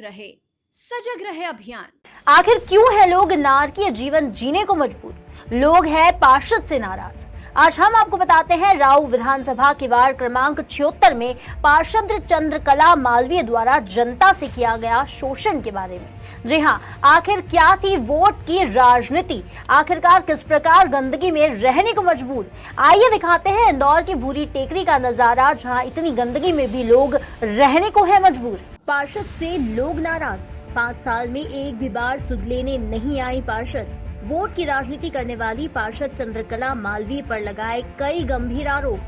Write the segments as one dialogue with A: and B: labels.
A: रहे, सजग रहे अभियान।
B: आखिर क्यों है लोग नारकीय जीवन जीने को मजबूर? लोग हैं पार्षद से नाराज। आज हम आपको बताते हैं राऊ विधानसभा के वार्ड क्रमांक 76 में पार्षद चंद्रकला मालवीय द्वारा जनता से किया गया शोषण के बारे में। जी हां, आखिर क्या थी वोट की राजनीति? आखिरकार किस प्रकार गंदगी में रहने को मजबूर? आइए दिखाते हैं इंदौर की भूरी टेकरी का नजारा, जहां इतनी गंदगी में भी लोग रहने को है मजबूर। पार्षद से लोग नाराज। 5 साल में एक भी बार सुध लेने नहीं आई पार्षद। वोट की राजनीति करने वाली पार्षद चंद्रकला मालवीय पर लगाए कई गंभीर आरोप।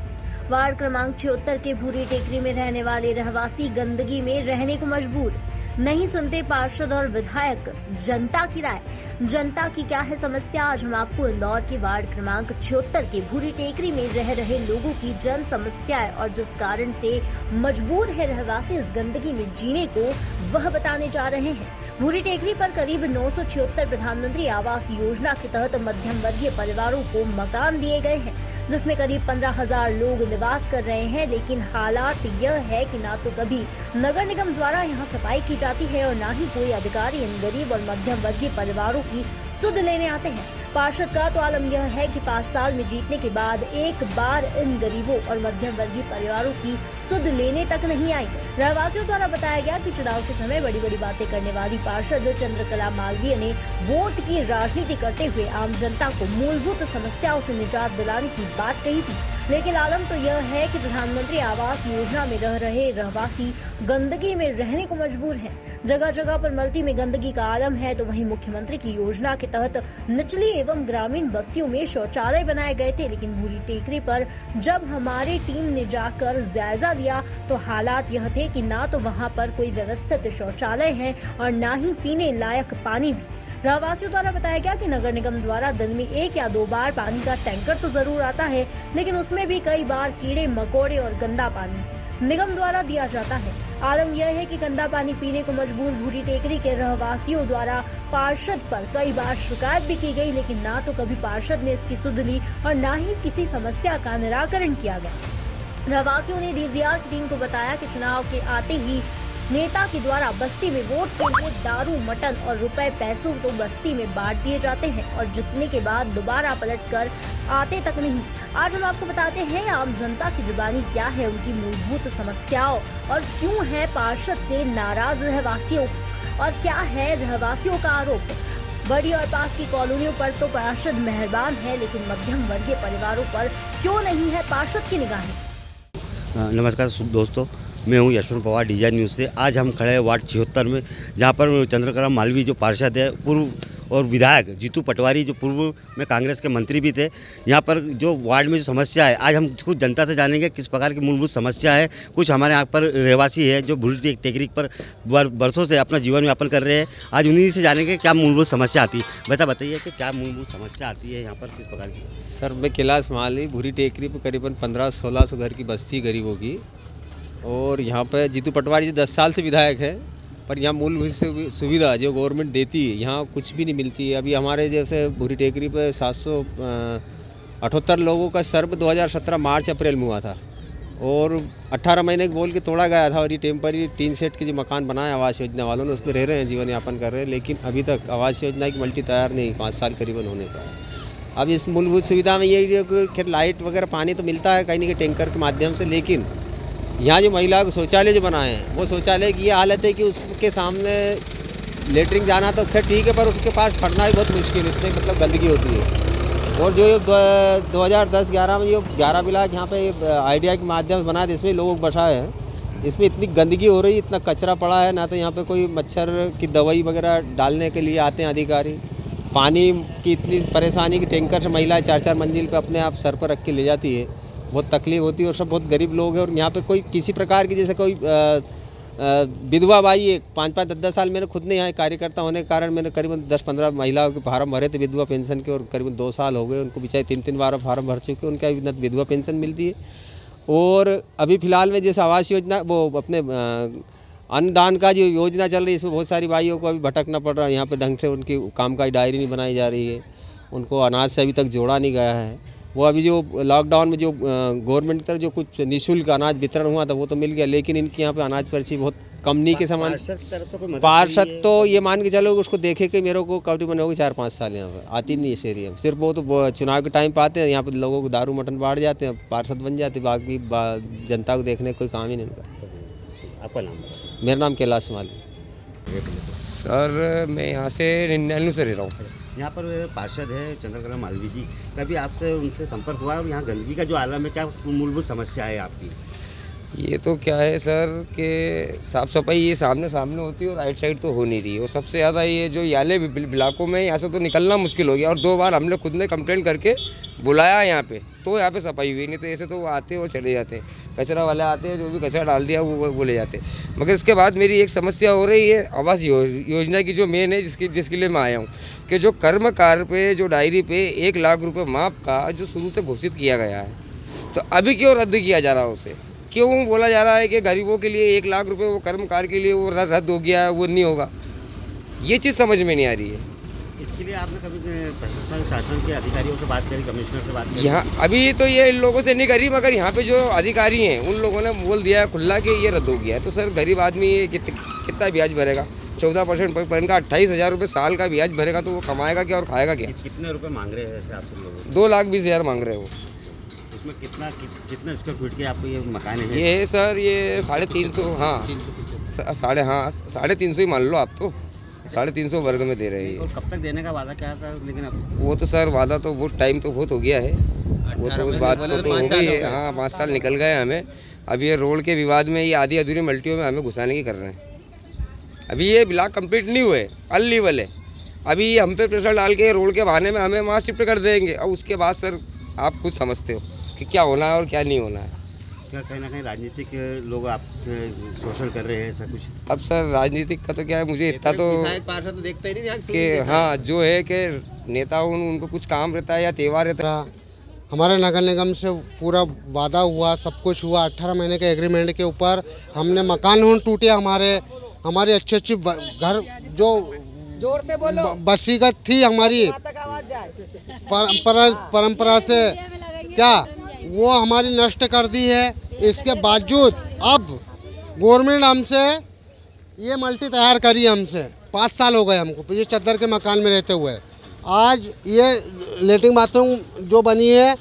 B: वार्ड क्रमांक 76 के भूरी टेकरी में रहने वाले रहवासी गंदगी में रहने को मजबूर। नहीं सुनते पार्षद और विधायक जनता की राय। जनता की क्या है समस्या? आज हम आपको इंदौर के वार्ड क्रमांक 76 के भूरी टेकरी में रह रहे लोगों की जन समस्याएं और जिस कारण से मजबूर है रहवासी इस गंदगी में जीने को, वह बताने जा रहे हैं। भूरी टेकरी पर करीब 976 प्रधानमंत्री आवास योजना के तहत मध्यम वर्गीय परिवारों को मकान दिए गए हैं, जिसमें करीब 15,000 लोग निवास कर रहे हैं। लेकिन हालात यह है कि ना तो कभी नगर निगम द्वारा यहां सफाई की जाती है और ना ही कोई अधिकारी इन गरीब और मध्यम वर्गीय परिवारों की सुध लेने आते हैं। पार्षद का तो आलम यह है कि 5 साल में जीतने के बाद एक बार इन गरीबों और मध्यम वर्गीय परिवारों की सुध लेने तक नहीं आई। रहवासियों द्वारा बताया गया कि चुनाव के समय बड़ी बड़ी बातें करने वाली पार्षद चंद्रकला मालवीय ने वोट की राजनीति करते हुए आम जनता को मूलभूत समस्याओं से निजात दिलाने की बात कही थी। लेकिन आलम तो यह है कि प्रधानमंत्री आवास योजना में रह रहे रहवासी गंदगी में रहने को मजबूर हैं। जगह जगह पर मल्टी में गंदगी का आलम है, तो वहीं मुख्यमंत्री की योजना के तहत निचली एवं ग्रामीण बस्तियों में शौचालय बनाए गए थे। लेकिन भूरी टेकरी पर जब हमारी टीम ने जाकर जायजा लिया तो हालात यह थे कि ना तो वहां पर कोई व्यवस्थित शौचालय है और ना ही पीने लायक पानी भी। रहवासियों द्वारा बताया गया कि नगर निगम द्वारा दिन में 1 या 2 बार पानी का टैंकर तो जरूर आता है, लेकिन उसमें भी कई बार कीड़े मकोड़े और गंदा पानी निगम द्वारा दिया जाता है। आलम यह है कि गंदा पानी पीने को मजबूर भूरी टेकरी के रहवासियों द्वारा पार्षद पर कई बार शिकायत भी की गई, लेकिन ना तो कभी पार्षद ने इसकी सुध ली और ना ही किसी समस्या का निराकरण किया गया। रहवासियों ने डीजीआर की टीम को बताया कि चुनाव के आते ही नेता के द्वारा बस्ती में वोट के लिए दारू, मटन और रुपए पैसों तो बस्ती में बांट दिए जाते हैं और जितने के बाद दोबारा पलटकर आते तक नहीं। आज हम आपको बताते हैं आम जनता की जुबानी क्या है, उनकी मूलभूत समस्याओं और क्यों है पार्षद से नाराज रहवासियों, और क्या है रहवासियों का आरोप। बड़ी और पास की कॉलोनियों पर तो पार्षद मेहरबान है, लेकिन मध्यम वर्गीय परिवारों पर क्यों नहीं है पार्षद की निगाहें।
C: नमस्कार दोस्तों, मैं हूं यशवंत पवार डीजाइन न्यूज़ से। आज हम खड़े हैं वार्ड 76 में, जहां पर चंद्रकला मालवीय जो पार्षद है, पूर्व और विधायक जीतू पटवारी जो पूर्व में कांग्रेस के मंत्री भी थे। यहां पर जो वार्ड में जो समस्या है, आज हम कुछ जनता से जानेंगे किस प्रकार की मूलभूत समस्या है। कुछ हमारे यहाँ पर रहवासी है जो भूरी टेकरी पर बरसों से अपना जीवन यापन कर रहे हैं। आज उन्हीं से जानेंगे क्या मूलभूत समस्या आती है। बताइए कि क्या मूलभूत समस्या आती है यहाँ पर, किस प्रकार की?
D: सर, मैं कैलाश माली भूरी टेकरी पर करीबन 1500-1600 घर की बस्ती गरीबों की, और यहाँ पर जीतू पटवारी जी 10 साल से विधायक है, पर यहाँ मूलभूत सुविधा जो गवर्नमेंट देती है यहाँ कुछ भी नहीं मिलती है। अभी हमारे जैसे भूरी टेकरी पर 778 लोगों का सर्व 2017 मार्च अप्रैल में हुआ था और 18 महीने के बोल के तोड़ा गया था, और ये टेम्पररी टीन सेट के जो मकान बनाए आवास योजना वालों ने, उसमें रह रहे हैं, जीवन यापन कर रहे हैं। लेकिन अभी तक आवास योजना की मल्टी तैयार नहीं, 5 साल करीबन होने का है। अब इस मूलभूत सुविधा में यही है कि खैर लाइट वगैरह पानी तो मिलता है कहीं ना कहीं टैंकर के माध्यम से, लेकिन यहाँ जो महिलाओं को शौचालय जो बनाए हैं, वो शौचालय की ये हालत है कि उसके सामने लेटरिन जाना तो खैर ठीक है, पर उसके पास फटना भी बहुत मुश्किल, इतने मतलब गंदगी होती है। और जो 2010-11 में जो 11 ब्लॉक यहाँ पे आइडिया के माध्यम से बनाया, जिसमें लोगों को बसाए हैं, इसमें इतनी गंदगी हो रही है, इतना कचरा पड़ा है, ना तो यहाँ पे कोई मच्छर की दवाई वगैरह डालने के लिए आते हैं अधिकारी। पानी की इतनी परेशानी कि टैंकर से महिलाएं 4-4 मंजिल पे अपने आप सर पर रख के ले जाती है, बहुत तकलीफ होती है। और सब बहुत गरीब लोग हैं, और यहाँ पे कोई किसी प्रकार की जैसे कोई विधवा बाई है, 5-5, 10-10 साल मैंने खुद ने यहाँ कार्यकर्ता होने के कारण मैंने करीबन 10-15 महिलाओं के फार्म भरे थे विधवा पेंशन के, और करीबन 2 साल हो गए उनको बेचारे 3-3 बार फार्म भर चुके, उनका अभी न विधवा पेंशन मिलती है। और अभी फिलहाल में जैसे आवास योजना, वो अपने अन्नदान का जो योजना चल रही है, इसमें बहुत सारी भाइयों को अभी भटकना पड़ रहा है। यहाँ पे ढंग से उनकी काम का डायरी नहीं बनाई जा रही है, उनको अनाज से अभी तक जोड़ा नहीं गया है। वो अभी जो लॉकडाउन में जो गवर्नमेंट का जो कुछ निःशुल्क अनाज वितरण हुआ था वो तो मिल गया, लेकिन इनके यहाँ पे अनाज पर्ची बहुत कंपनी के सामान।
C: पार्षद की तरफ से कोई मदद
D: पार्षद
C: मिली है?
D: तो ये मान के चलो उसको देखे कि मेरे को करीबन होगी 4-5 साल यहाँ पर आती नहीं इस एरिया में। सिर्फ वो तो चुनाव के टाइम पे आते हैं, यहाँ पे लोगों को दारू मटन बांट जाते हैं, पार्षद बन जाते हैं, बाकी जनता को देखने का कोई काम ही नहीं उनका।
C: आपका नाम बताओ।
D: मेरा नाम कैलाश माली।
E: सर मैं यहाँ से नैनू से रह रहा हूँ।
C: यहाँ पर पार्षद है चंद्रकला मालवीय जी, कभी आपसे उनसे संपर्क हुआ और यहाँ गंदगी का जो आलम है, क्या मूलभूत समस्या है आपकी?
E: ये तो क्या है सर कि साफ़ सफाई ये सामने होती है और राइट साइड तो हो नहीं रही है। और सबसे ज़्यादा ये जो याले इलाकों में यहाँ से तो निकलना मुश्किल हो गया। और 2 बार हमने खुद ने कंप्लेंट करके बुलाया यहाँ पे, तो यहाँ पे सफाई हुई नहीं। तो ऐसे तो वो आते हैं और चले जाते हैं, कचरा वाले आते हैं, जो भी कचरा डाल दिया वो ले जाते हैं। मगर इसके बाद मेरी एक समस्या हो रही है आवास योजना की, जो मेन है जिसके लिए मैं आया हूँ, कि जो कर्मकार पे जो डायरी पे 1 लाख रुपये माफ का जो शुरू से घोषित किया गया है, तो अभी क्यों रद्द किया जा रहा है उसे? क्यों बोला जा रहा है कि गरीबों के लिए 1 लाख रुपए वो कर्मकार के लिए वो रद्द हो गया है, वो नहीं होगा? ये चीज़ समझ में नहीं आ रही है।
C: इसके लिए आपने कभी प्रशासन शासन के अधिकारियों से बात करी, कमिश्नर से बात करी?
E: यहाँ अभी तो ये इन लोगों से नहीं करी, मगर यहाँ पे जो अधिकारी हैं उन लोगों ने बोल दिया है खुला कि ये रद्द हो गया है। तो सर गरीब आदमी कितना ब्याज भरेगा? 14% पर इनका 28,000 रुपये साल का ब्याज भरेगा, तो वो कमाएगा क्या और खाएगा क्या?
C: कितने रुपए मांग रहे हैं आपसे लोग?
E: 2,20,000 मांग रहे हो।
C: उसमें कितना स्क्वायर फीट के आपको ये मकान है?
E: ये है सर ये 350, हाँ 350 ही मान लो आप, तो 350 वर्ग में दे रहे हैं।
C: और कब तक देने का वादा क्या था? लेकिन अब
E: वो तो सर वादा तो वो टाइम तो बहुत हो गया है, वो तो उस बात को तो हो गई है। हाँ 5 साल निकल गए हमें। अभी ये रोड के विवाद में ये आधी अधूरी मल्टियों में हमें घुसाने की कर रहे हैं। अभी ये ब्लॉक कंप्लीट नहीं हुए, अनलीवल है। अभी हम पे प्रेशर डाल के रोड के बहाने में हमें वहाँ शिफ्ट कर देंगे। और उसके बाद सर आप खुद समझते हो कि क्या होना है और क्या नहीं होना है।
C: क्या कहीं ना कहीं राजनीतिक लोग आप शोषण कर रहे हैं ऐसा कुछ?
E: अब सर राजनीतिक का तो क्या है, मुझे इतना तो
D: पार्षद तो देखता ही नहीं
E: कि हाँ जो है कि नेता उनको कुछ काम रहता है या त्यौहार रहता है।
F: हमारे नगर निगम से पूरा वादा हुआ, सब कुछ हुआ। 18 महीने के एग्रीमेंट के ऊपर हमने मकान टूटे, हमारे अच्छी घर जो जोर से बोलो बसीगत थी हमारी परंपरा से, क्या वो हमारी नष्ट कर दी है। इसके बावजूद अब गवर्नमेंट हमसे ये मल्टी तैयार करी हमसे। 5 साल हो गए हमको ये चद्दर के मकान में रहते हुए। आज ये लेटरिन बाथरूम जो बनी है,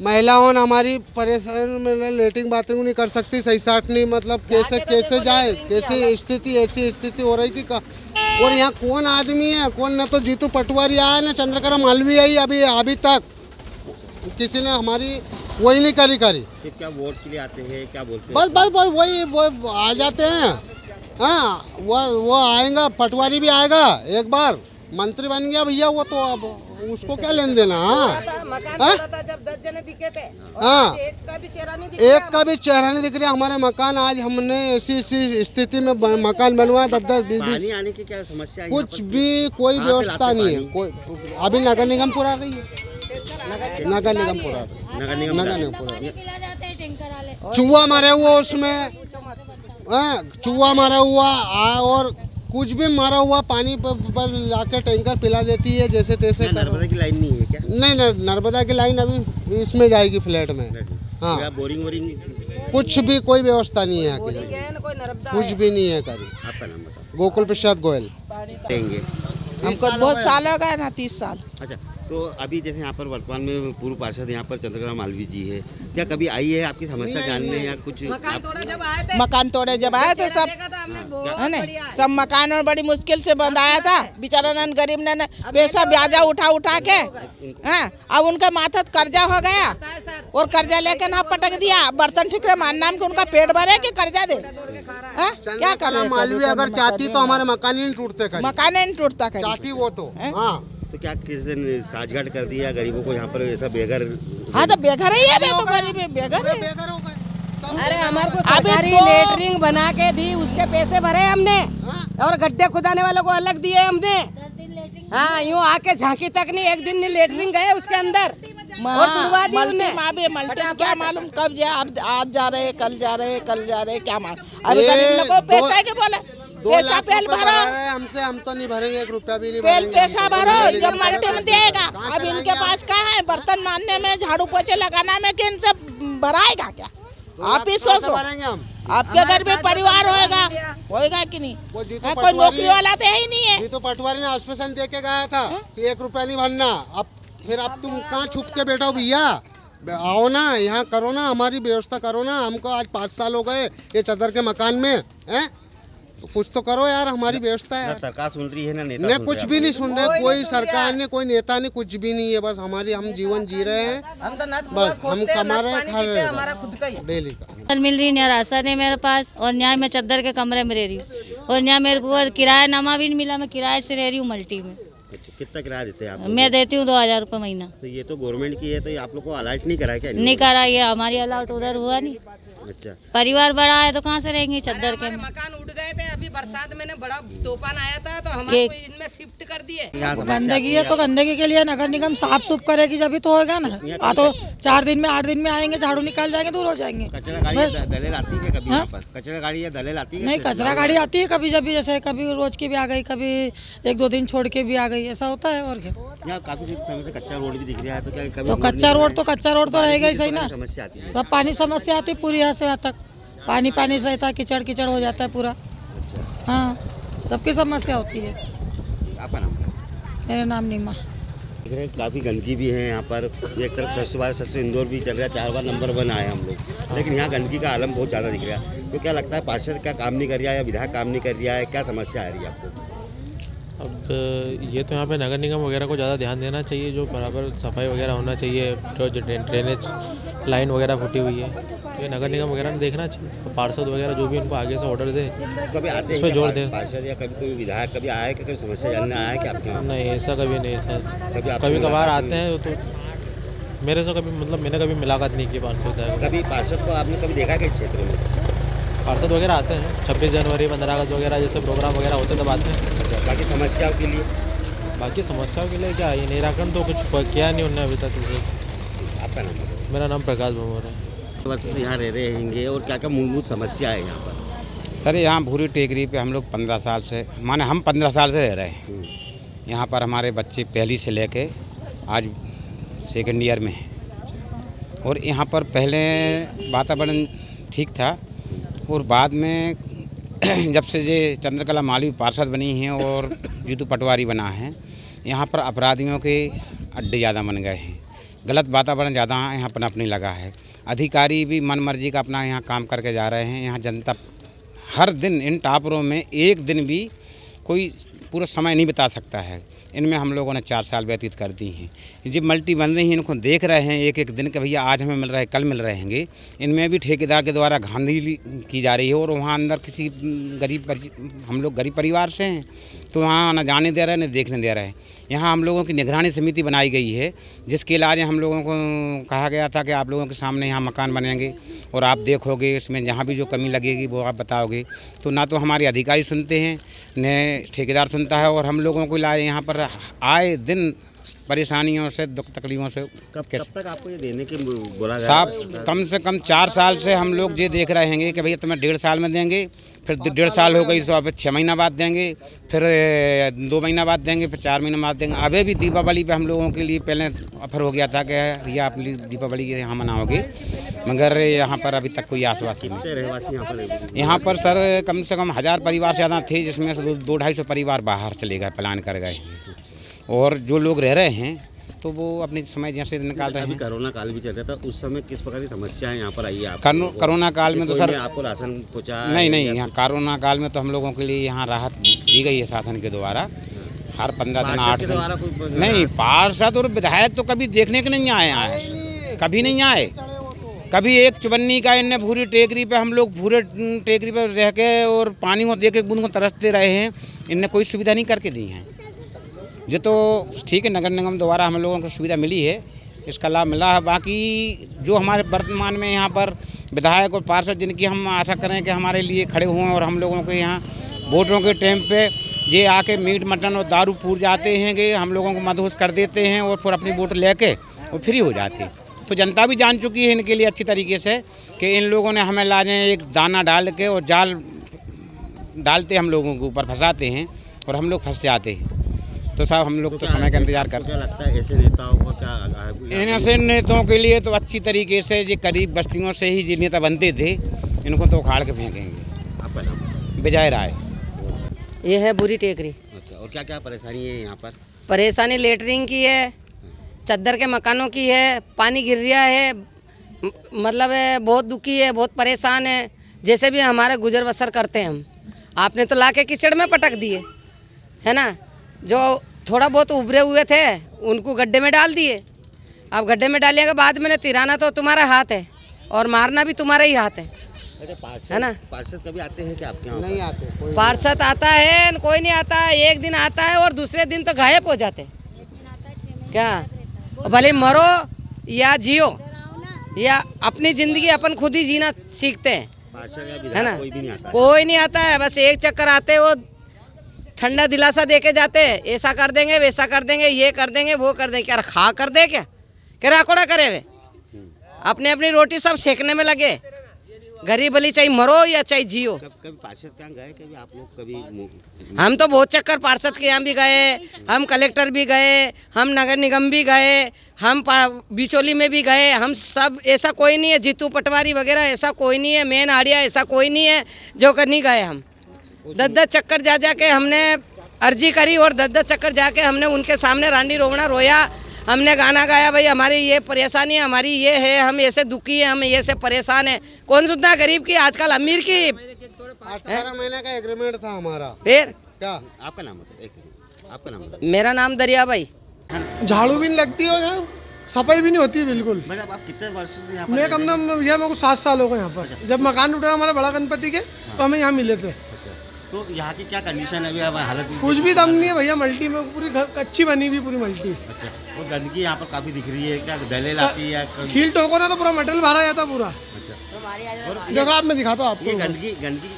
F: महिलाओं ने हमारी परेशान में लेटरिन बाथरूम नहीं कर सकती, सही साठ नहीं, मतलब कैसे जाए, कैसी ऐसी स्थिति हो रही कि और यहाँ कौन आदमी है, कौन न तो जीतू पटवारी आया न चंद्रकला मालवीय आई। अभी तक किसी ने हमारी वही नहीं करी।
C: फिर क्या वोट के लिए आते हैं, क्या बोलते हैं?
F: बस वो आ जाते हैं। हाँ वो आएगा, पटवारी भी आएगा, एक बार मंत्री बन गया भैया वो, तो अब उसको क्या लेन देना। हाँ
G: जब 10 जने दिखे थे,
F: हाँ
G: एक का भी चेहरा नहीं
F: दिख रहा हमारे मकान। आज हमने ऐसी स्थिति में मकान बनवाया 10-20
C: पानी आने की क्या समस्या है?
F: कुछ भी कोई व्यवस्था नहीं है। कोई अभी नगर निगम पूरा रही है, नगर निगम पूरा चूहा मारे हुआ उसमें, चूहा मारा हुआ और कुछ भी मारा हुआ पानी पर लाके टैंकर पिला देती है जैसे तैसे।
C: नर्मदा की लाइन नहीं है क्या?
F: नहीं, नर्मदा की लाइन अभी इसमें जाएगी फ्लैट में। हाँ
C: बोरिंग
F: कुछ भी कोई व्यवस्था नहीं है, कुछ भी नहीं है करी।
C: आपका नाम बताओ।
F: गोकुल प्रसाद गोयल।
C: देंगे
G: हमको बहुत साल हो गए ना, 30 साल।
C: अच्छा, तो अभी जैसे यहाँ पर वर्तमान में पूर्व पार्षद यहाँ पर चंद्रकला मालवीय जी है, क्या कभी आई है आपकी समस्या जानने या कुछ?
G: मकान तोड़े जब आए थे सब, है ना, सब मकान और बड़ी मुश्किल से बनाया था। बेचारा नन गरीब ने पैसा ब्याजा उठा के, हाँ, अब उनका माथा कर्जा हो गया और कर्जा लेके ना पटक दिया। बर्तन ठिकरे मानना के उनका पेट भरे कि कर्जा दे, क्या कर?
F: मालवीय अगर चाहती तो हमारे मकान ही नहीं टूटते,
G: मकान नहीं टूटता
F: चाहती वो तो। हाँ
C: तो क्या किसी दिन साठगांठ कर दिया गरीबों को यहाँ पर ऐसा बेघर?
G: हाँ तो बेघर ही है, तो गरीब बेघर है।
H: अरे हमारे को सरकारी लेटरिंग बना के दी, उसके पैसे भरे हमने, और गड्ढे खुदाने वालों को अलग दिए हमने। हाँ यूँ आके झांकी तक नहीं, एक दिन नहीं लेटरिंग गए उसके अंदर और तुड़वा दी उन्होंने।
G: क्या मालूम कब आज जा रहे, कल जा रहे, क्या मालूम। अभी गरीब लोगों को पैसा के बोले पैसा पहले भरो
F: हमसे, हम तो नहीं भरेंगे, 1 रुपया भी नहीं
G: पहले पैसा भरो, जब मल्टी में देगा। अब इनके पास कहाँ है, बर्तन मारने में, झाड़ू पोछे लगाना में, कि इनसे भराएगा क्या? आप ही सोचो। आपके घर में परिवार होएगा कि नहीं?
F: वो जीतू
G: कोई
F: पटवारी
G: नौकरी वाला तो है ही नहीं है।
F: जीतू पटवारी ने आश्वासन दे के गया था कि 1 रुपया नहीं भरना। अब तुम कहाँ छुप के बैठो भैया? आओ ना, यहाँ करो ना, हमारी व्यवस्था करो ना। हमको आज 5 साल हो गए ये चादर के मकान में, हैं? तो कुछ तो करो यार, हमारी व्यवस्था है।
C: ना सरकार सुन रही है ना नेता
F: ने
C: सुन
F: कुछ
C: रहे
F: भी
C: हैं।
F: नहीं सुन रहे, कोई सरकार ने, कोई नेता ने, कुछ भी नहीं है। बस हम जीवन जी रहे हैं, बस हम कमा रहे हैं, खा रहे हैं डेली का।
I: मिल रही ना राशन है मेरे पास, और यहाँ मैं चादर के कमरे में रह रही हूँ, और यहाँ मेरे को किराया नामा भी नहीं मिला। मैं किराए से रह रही हूँ मल्टी में।
C: अच्छा, कितना किराया देते हैं आप?
I: मैं देती हूँ 2000 रुपये महीना।
C: तो ये तो गवर्नमेंट की है, तो ये आप लोग को अलर्ट नहीं करा क्या?
I: नहीं करा, ये हमारी अलाउट उधर हुआ नहीं।
C: अच्छा,
I: परिवार बड़ा है तो कहाँ से रहेंगे चादर के?
H: मकान उड़ गए थे, अभी बरसात में बड़ा तूफान आया था तो हमारे इनमें शिफ्ट कर दिए।
J: गंदगी है तो गंदगी के लिए नगर निगम साफ सुफ करेगी जब तो होगा ना। तो 4 दिन में 8 दिन में आएंगे, झाड़ू निकाल जाएंगे, दूर हो जाएंगे।
C: कचरा गाड़ी या दलेल आती है कभी यहाँ पर? कचरा गाड़ी या दलेल आती है?
J: नहीं, कचरा गाड़ी आती है कभी जब भी, जैसे कभी रोज की भी आ गई, कभी 1-2 दिन छोड़ के भी आ गई, ऐसा होता है। और क्या,
C: यहाँ काफी समय से कच्चा रोड भी दिख रहा है, तो क्या कभी
J: तो कच्चा रोड तो रहेगा ही सही ना।
C: समस्या आती है?
J: सब पानी समस्या आती है पूरी, यहाँ से यहाँ तक पानी से रहता है, कीचड़ हो जाता है पूरा।
C: अच्छा,
J: हाँ, सबकी समस्या होती है।
C: आपका नाम?
J: मेरा नाम नीमा।
C: देख रहे हैं काफ़ी गंदगी भी है यहाँ पर। एक तरफ स्वच्छ भारत स्वच्छ इंदौर भी चल रहा है, 4 बार नंबर 1 आए हम लोग, लेकिन यहाँ गंदगी का आलम बहुत ज़्यादा दिख रहा है। तो क्या लगता है पार्षद क्या काम नहीं कर रहा है या विधायक काम नहीं कर रहा है? क्या समस्या आ रही है आपको?
K: अब ये तो यहाँ पे नगर निगम वगैरह को ज़्यादा ध्यान देना चाहिए, जो बराबर सफाई वगैरह होना चाहिए। जो ड्रेनेज लाइन वगैरह फूटी हुई है, ये नगर निगम वगैरह ने देखना चाहिए। तो पार्षद वगैरह जो भी उनको आगे से ऑर्डर दे,
C: कभी आते
K: उस पर जोर दे।
C: पार्षद या कभी कोई विधायक कभी आया कि कभी समस्या जानने आया कि आपके यहाँ?
K: नहीं, ऐसा कभी नहीं सर।
C: कभी
K: कभी कभार आते हैं तो मेरे से कभी, मतलब मैंने कभी मुलाकात नहीं की पार्षद।
C: कभी पार्षद को आपने कभी देखा कि क्षेत्र में
K: पार्षद वगैरह आते हैं 26 जनवरी 15 अगस्त वगैरह जैसे प्रोग्राम वगैरह होते तब आते हैं।
C: बाकी समस्याओं के लिए?
K: बाकी समस्याओं के लिए क्या, ये निराकरण तो कुछ किया नहीं उन्होंने अभी तक।
C: आपका नाम?
K: मेरा नाम प्रकाश भमोर है।
C: वर्ष से यहाँ रह रहे हैंगे, और क्या क्या मूलभूत समस्या है यहाँ पर?
L: सर, यहाँ भूरी टेकरी पे हम लोग 15 साल से, माने हम 15 साल से रह रहे हैं। यहाँ पर हमारे बच्चे पहली से लेके आज 2nd ईयर में हैं, और यहाँ पर पहले वातावरण ठीक था, और बाद में जब से ये चंद्रकला मालवी पार्षद बनी हैं और जीतू पटवारी बना है, यहाँ पर अपराधियों के अड्डे ज़्यादा बन गए हैं। गलत वातावरण ज़्यादा यहाँ पनपने लगा है। अधिकारी भी मन मर्जी का अपना यहाँ काम करके जा रहे हैं। यहाँ जनता हर दिन इन टापरों में एक दिन भी कोई पूरा समय नहीं बिता सकता है। इनमें हम लोगों ने 4 साल व्यतीत कर दी हैं। जो मल्टी बन रही हैं इनको देख रहे हैं एक दिन के, भैया आज हमें मिल रहा है, कल मिल रहे हैंगे। इनमें भी ठेकेदार के द्वारा धांधली की जा रही है, और वहाँ अंदर किसी हम लोग गरीब परिवार से हैं तो वहाँ न जाने दे रहे हैं न देखने दे रहे हैं। यहाँ हम लोगों की निगरानी समिति बनाई गई है, जिसके इलाज हम लोगों को कहा गया था कि आप लोगों के सामने यहाँ मकान बनेंगे और आप देखोगे, इसमें जहाँ भी जो कमी लगेगी वो आप बताओगे। तो ना तो हमारे अधिकारी सुनते हैं न ठेकेदार सुनता है, और हम लोगों को इलाज यहाँ पर आए दिन परेशानियों से, दुख तकलीफों से।
C: कब तक आपको ये देने के बोला गया?
L: साहब, कम से कम 4 साल से हम लोग ये देख रहे हैं कि भैया तुम्हें 1.5 साल में देंगे, फिर 1.5 साल हो गई तो अब 6 महीना बाद देंगे, फिर 2 महीना बाद देंगे, फिर 4 महीना बाद देंगे। अभी भी दीपावली पे हम लोगों के लिए पहले ऑफर हो गया था कि भैया आप दीपावली के यहाँ मनाओगे, मगर यहाँ पर अभी तक कोई आश्वासन नहीं।
C: रहवासी
L: यहाँ पर सर कम से कम 1000 परिवार ज़्यादा थे, जिसमें से 200-250 परिवार बाहर चले गए, पलायन कर गए, और जो लोग रह रहे हैं तो वो अपने समय जैसे निकाल रहे हैं।
C: कोरोना काल भी चल रहा था, उस समय किस प्रकार की समस्याएं यहाँ पर आई है?
L: कोरोना काल में तो सर
C: आपको राशन पहुँचा?
L: नहीं, यहाँ कोरोना काल में तो हम लोगों के लिए यहाँ राहत दी गई है शासन के द्वारा। हर 15 दिन 8 दिन नहीं, पार्षद और विधायक तो कभी देखने के नहीं आए हैं, कभी नहीं आए। कभी एक चुबन्नी का इनने भूरी टेकरी पे, हम लोग भूरे टेकरी पे रह के और पानी को देख के बूंद को तरसते रहे हैं, इनने कोई सुविधा नहीं करके दी है। ये तो ठीक है, नगर निगम द्वारा हम लोगों को सुविधा मिली है, इसका लाभ मिला है। बाकी जो हमारे वर्तमान में यहाँ पर विधायक और पार्षद, जिनकी हम आशा करें कि हमारे लिए खड़े हुए हैं, और हम लोगों के यहाँ वोटों के टाइम पे ये आके मीट मटन और दारू पूर जाते हैं कि हम लोगों को मदहोश कर देते हैं, और फिर अपनी वोट लेके वो फ्री हो जाते हैं। तो जनता भी जान चुकी है इनके लिए अच्छी तरीके से कि इन लोगों ने हमें लाजे एक दाना डाल के और जाल डालते हम लोगों के ऊपर, फंसाते हैं और हम लोग फंस जाते हैं। तो साहब हम लोग तो समय का इंतजार करते हैं।
C: क्या लगता है ऐसे नेताओं को क्या?
L: इन ऐसे नेताओं के लिए तो अच्छी तरीके से ये करीब बस्तियों से ही ये नेता बनते थे, इनको तो उखाड़ के फेंकेंगे।
C: आपका नाम?
L: विजय राय।
H: ये है बुरी टेकरी।
C: अच्छा, और क्या क्या परेशानी है यहाँ पर?
H: परेशानी लेटरिंग की है, चद्दर के मकानों की है, पानी गिर रहा है, मतलब है बहुत दुखी है, बहुत परेशान है। जैसे भी हमारा गुजर बसर करते हैं हम, आपने तो लाके कीचड़ में पटक दिए है ना। जो थोड़ा बहुत उभरे हुए थे उनको गड्ढे में डाल दिए। अब गड्ढे में डालने के बाद मैंने तिराना तो तुम्हारा हाथ है और मारना भी तुम्हारा ही हाथ है ना।
C: पार्षद कभी आते हैं क्या आपके यहाँ?
F: नहीं आते कोई।
H: पार्षद आता है, कोई नहीं आता है। एक दिन आता है और दूसरे दिन तो गायब हो जाते क्या। भले मरो या जियो या अपनी जिंदगी अपन खुद ही जीना सीखते हैं, है ना।
C: कोई भी नहीं आता?
H: कोई नहीं आता है, बस एक चक्कर आते वो ठंडा दिलासा दे के जाते हैं, ऐसा कर देंगे वैसा कर देंगे, ये कर देंगे वो कर देंगे। क्या खा कर दे क्या राकोड़ा करे वे, अपने अपनी रोटी सब सेकने में लगे। गरीब भली चाहे मरो या चाहे जियो।
C: कभी पार्षद के यहाँ गए कभी आप लोग? कभी
H: हम तो बहुत चक्कर पार्षद के यहाँ भी गए, हम कलेक्टर भी गए, हम नगर निगम भी गए, हम बिचौली में भी गए। हम सब, ऐसा कोई नहीं है जीतू पटवारी वगैरह ऐसा कोई नहीं है, मेन आड़िया ऐसा कोई नहीं है जो कर नहीं गए। हम 10-10 चक्कर जा के हमने अर्जी करी और 10-10 चक्कर जाके हमने उनके सामने रांडी रोवना रोया। हमने गाना गाया, भाई हमारी ये परेशानी है, हमारी ये है, हम ऐसे दुखी हैं, हम ये से परेशान हैं। कौन सुनता है गरीब की, आजकल अमीर की।
F: 18 महीने का एग्रीमेंट था हमारा।
H: फिर
F: क्या
C: आपका नाम बताओ? एक सेकंड, आपका नाम बताओ।
H: मेरा नाम दरिया भाई।
M: झाड़ू भी नहीं लगती और सफाई भी नहीं होती है बिल्कुल।
C: मतलब आप कितने वर्षों से यहाँ पर?
M: मैं कम नाम भैया मेरे को 7 साल हो गए यहाँ पर। जब मकान उठा हमारा बड़ा गणपति के तो हमें यहाँ मिले थे।
C: तो यहाँ की क्या कंडीशन है अभी? अब हालत
M: कुछ भी दम नहीं है भैया। मल्टी में पूरी अच्छी बनी हुई पूरी मल्टी।
C: अच्छा, वो गंदगी यहाँ पर काफी दिख रही है, क्या दलेल आती है?
M: कील ठोको ना तो पूरा मटेरियल भरा जाता पूरा।
C: अच्छा, और
M: देखो आप, मैं दिखाता हूँ आपको।
C: ये गंदगी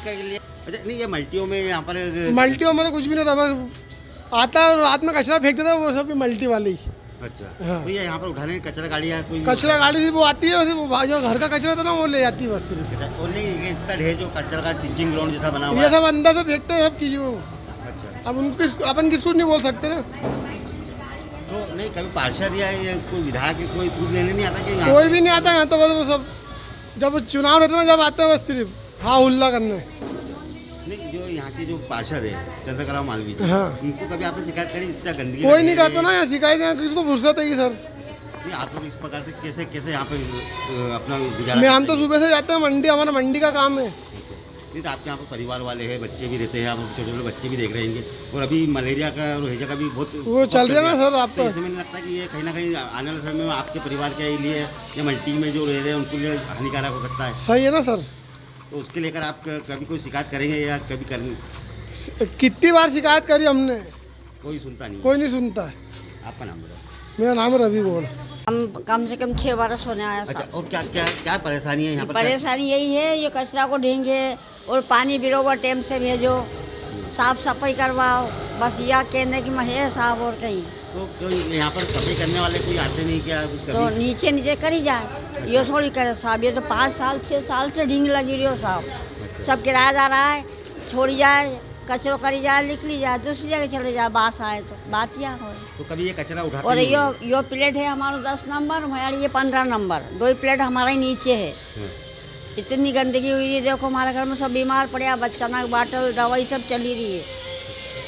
C: के लिए? अच्छा, नहीं ये मल्टियों में यहाँ पर?
M: मल्टियों में तो कुछ भी नहीं था, आता है और रात में कचरा फेंक देता है, वो सब मल्टी वाले ही।
C: अच्छा,
M: हाँ।
C: तो ये यहाँ पर उठाने कचरा गाड़ी या कोई?
M: कचरा गाड़ी से वो आती है, वो जो घर का कचरा था ना वो ले जाती है बस सिर्फ।
C: और नहीं ये इतना ढेर जो कचरा का टीचिंग ग्राउंड जैसा बना हुआ
M: ये सब अंदर से फेंकते हैं सब चीज़।
C: अच्छा,
M: अब उनको अपन किसको नहीं बोल सकते ना।
C: तो नहीं कभी पार्षद या कोई विधायक कोई पूछ लेने नहीं आता कि?
M: कोई भी नहीं आता यहाँ तो, बस वो सब जब चुनाव रहता ना जब आते हैं बस सिर्फ हाँ हुल्ला करने।
C: नहीं, जो यहाँ के जो पार्षद है चंद्रकला मालवी,
M: हाँ,
C: उनको कभी आपने शिकायत करी इतना गंदगी?
M: कोई नहीं करता ना यहाँ शिकायत। यहाँ किसको फुर्सत है सर?
C: नहीं, आप लोग इस प्रकार से कैसे कैसे यहाँ पे अपना गुजारा?
M: मैं हम तो सुबह से जाते हैं मंडी, हमारा मंडी का काम है।
C: नहीं तो आपके यहाँ पर परिवार वाले हैं, बच्चे भी रहते हैं, आप छोटे छोटे बच्चे भी देख रहे हैं। और अभी मलेरिया का और हैजा का भी बहुत
M: वो चल रहा है ना सर। आपको
C: ऐसे में नहीं लगता कि ये कहीं ना कहीं आने वाले समय में आपके परिवार के लिए या मल्टी में जो रह रहे हैं उनके लिए हानिकारक हो सकता है?
M: सही है ना सर।
C: तो उसके लेकर आप कभी कोई शिकायत करेंगे या कभी करेंगे?
M: कितनी बार शिकायत करी हमने,
C: कोई सुनता नहीं?
M: कोई नहीं सुनता है।
C: आपका नाम बताओ?
M: मेरा नाम है रवि गौड़।
N: हम कम से कम 6 बरस होने आया।
C: अच्छा, और क्या क्या क्या परेशानी है यहाँ पर?
N: परेशानी यही है, ये कचरा को ढेंगे और पानी बरोबर टाइम से भेजो, साफ सफाई करवाओ, बस यह कहने की है साहब। और कहीं
C: तो यहाँ पर सफाई करने वाले कोई आते नहीं क्या?
N: तो नीचे नीचे करी जाए, ये थोड़ी करे साहब। ये तो 5 साल 6 साल से ढींग लगी रही हो साहब। सब किराएदार आए, छोड़ी जाए, कचरो करी जाए, निकली जाए, दूसरी जगह चले जाए, बास आए तो बात यहाँ हो।
C: तो कभी ये कचरा उठाते
N: और
C: नहीं?
N: यो प्लेट है हमारा 10 नंबर, हमारी ये 15 नंबर, 2 प्लेट हमारा ही नीचे है। इतनी गंदगी हुई है, देखो हमारे घर में सब बीमार पड़े, बच्चा ना बाटल दवाई सब चली रही है।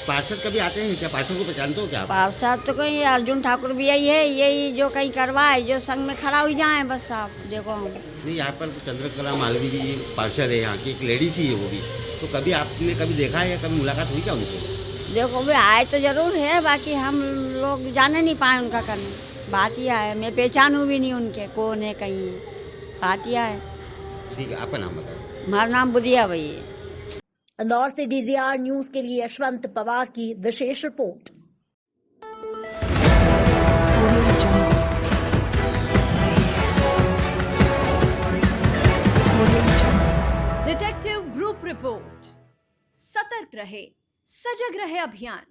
C: पार्षद कभी आते हैं क्या? पार्षद को पहचानते हो क्या?
N: पार्षद तो कहीं अर्जुन ठाकुर भी यही है, यही जो कहीं करवाए, जो संग में खड़ा हो जाए बस साहब। देखो हम
C: नहीं, यहाँ पर चंद्रकला मालवी जी पार्षद है, यहाँ की एक लेडीज ही है वो भी। तो कभी आपने कभी देखा है या कभी मुलाकात हुई क्या उनसे?
N: देखो भी आए तो जरूर है, बाकी हम लोग जाने नहीं पाए उनका करने। बात यह है, मैं पहचानूँ भी नहीं उनके कौन है कहीं है, बात यह है।
C: ठीक है, आपका नाम बताओ?
N: हमारा नाम बुधिया भाई है।
B: इंदौर से DZR न्यूज के लिए यशवंत पवार की विशेष रिपोर्ट।
A: Detective group report. सतर्क रहे, सजग रहे अभियान।